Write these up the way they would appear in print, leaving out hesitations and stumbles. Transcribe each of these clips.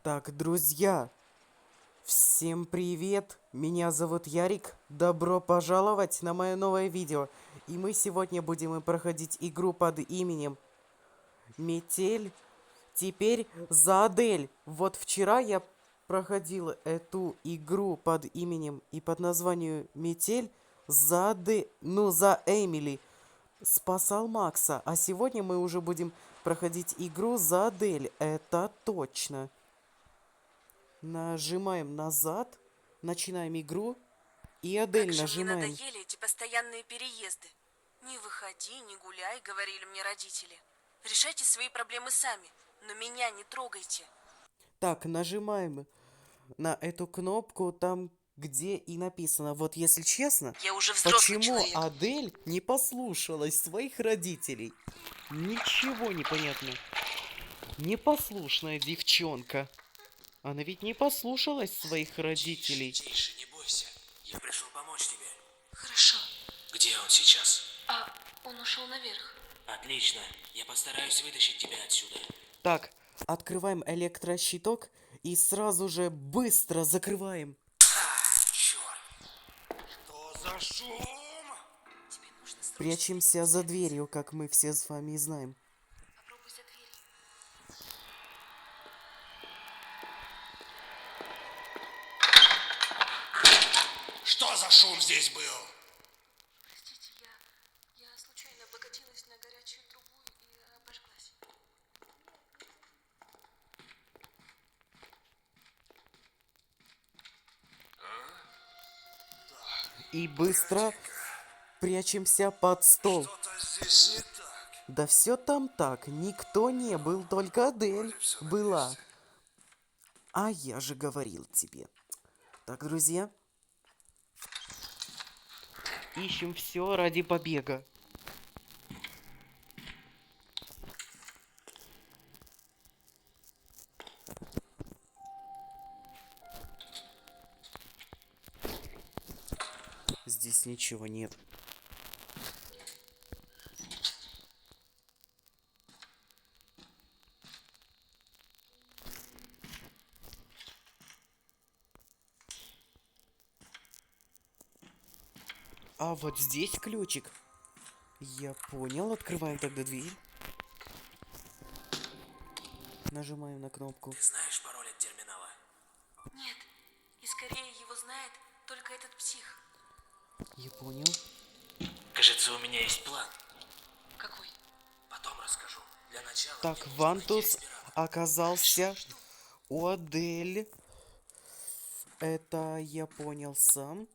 Так, друзья, всем привет! Меня зовут Ярик. Добро пожаловать на мое новое видео. И мы сегодня будем проходить игру под именем Метель. Теперь за Адель. Вот вчера я проходил эту игру под именем и под названием Метель за за Эмили. Спасал Макса. А сегодня мы уже будем проходить игру за Адель. Это точно. Нажимаем назад, начинаем игру и Как Адель же мне нажимаем. надоели эти постоянные переезды. Не выходи, не гуляй, говорили мне родители. Решайте свои проблемы сами, но меня не трогайте. Так, нажимаем на эту кнопку там, где и написано. Вот если честно, Я уже взрослый почему человек. Адель не послушалась своих родителей? Ничего не понятно. Непослушная девчонка. Она ведь не послушалась своих Тише, родителей. тише, не бойся. Я пришел помочь тебе. Хорошо. Где он сейчас? А он ушел наверх. Отлично. Я постараюсь вытащить тебя отсюда. Так, открываем электрощиток и сразу же быстро закрываем. Черт. Что за шум? Тебе нужно срочно Прячемся за дверью, как мы все с вами знаем. попробуй за дверью. Что за шум здесь был? Простите, я случайно облокотилась на горячую трубу и обожглась. И быстро прячемся под стол. Что-то здесь не так. Да все там так, никто не был, только Адель Все на была. месте. А я же говорил тебе. Так, друзья, ищем все ради побега. Здесь ничего нет. А вот здесь ключик. Я понял, открываем тогда дверь. Нажимаем на кнопку. Ты знаешь пароль от терминала? Нет, и скорее его знает только этот псих. Я понял. Кажется, у меня есть план. Какой? Потом расскажу. Для начала Так, мне нужно найти Вантус респиратор. оказался у Адель. Это я понял сам.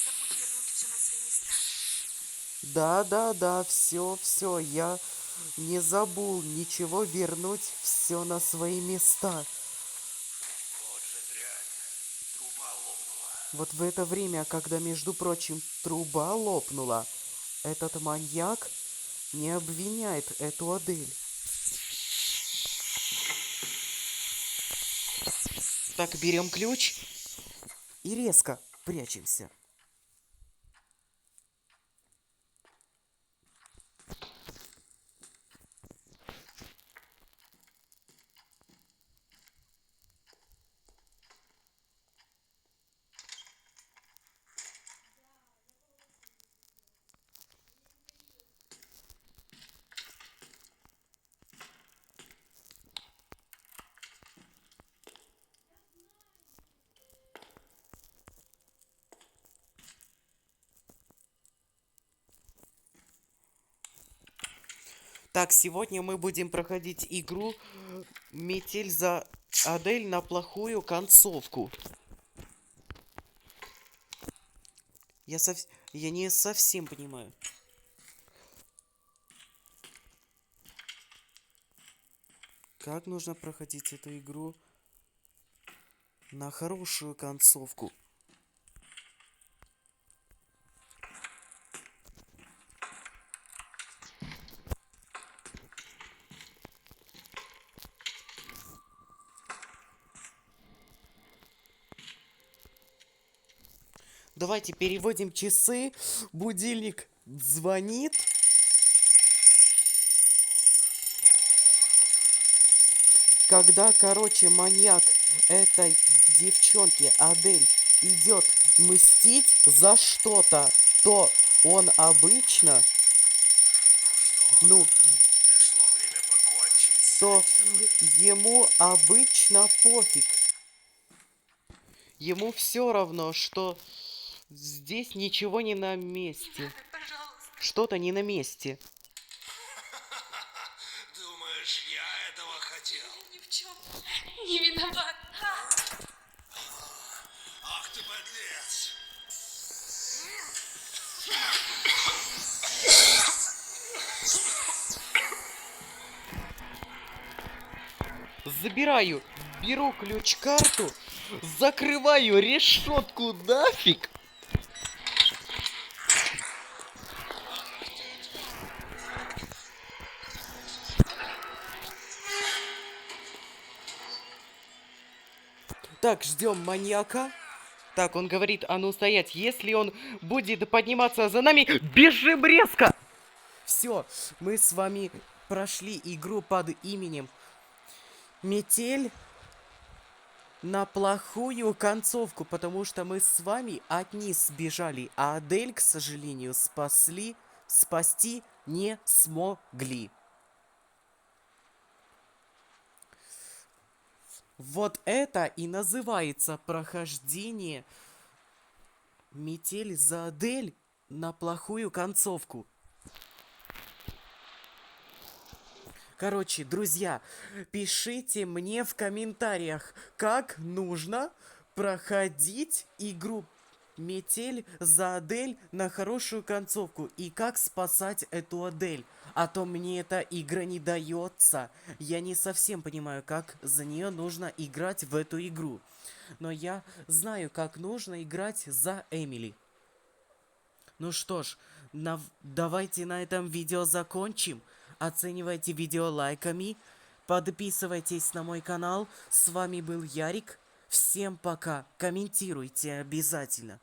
Забудь вернуть все на свои места. Да, все, я не забыл ничего вернуть все на свои места. Вот же дрянь. Труба лопнула. Вот в это время, когда, между прочим, труба лопнула, этот маньяк не обвиняет эту Адель. Так, берем ключ и резко прячемся. Так, сегодня мы будем проходить игру «Метель за Адель» на плохую концовку. Я не совсем понимаю. Как нужно проходить эту игру? на хорошую концовку. Давайте переводим часы. Будильник звонит. Когда, короче, маньяк этой девчонки Адель идет мстить за что-то, то он обычно, ну, Пришло время покончить. то ему обычно пофиг. Ему все равно, что здесь ничего не на месте. Пожалуйста. Что-то не на месте. Думаешь, я этого хотел? Ни в чем не виноват. Ах ты подлец! Забираю, беру ключ-карту, закрываю решетку нафиг. Так, ждем маньяка. Так, он говорит, а ну стоять. Если он будет подниматься за нами, бежим резко. Все, мы с вами прошли игру под именем Метель на плохую концовку, потому что мы с вами от них сбежали, а Адель, к сожалению, спасти не смогли. Вот это и называется прохождение Метель за Адель на плохую концовку. Короче, друзья, пишите мне в комментариях, как нужно проходить игру Метель за Адель на хорошую концовку и как спасать эту Адель. А то мне эта игра не дается. Я не совсем понимаю, как за нее нужно играть в эту игру. Но я знаю, как нужно играть за Эмили. Ну что ж, давайте на этом видео закончим. Оценивайте видео лайками. Подписывайтесь на мой канал. С вами был Ярик. Всем пока. Комментируйте обязательно.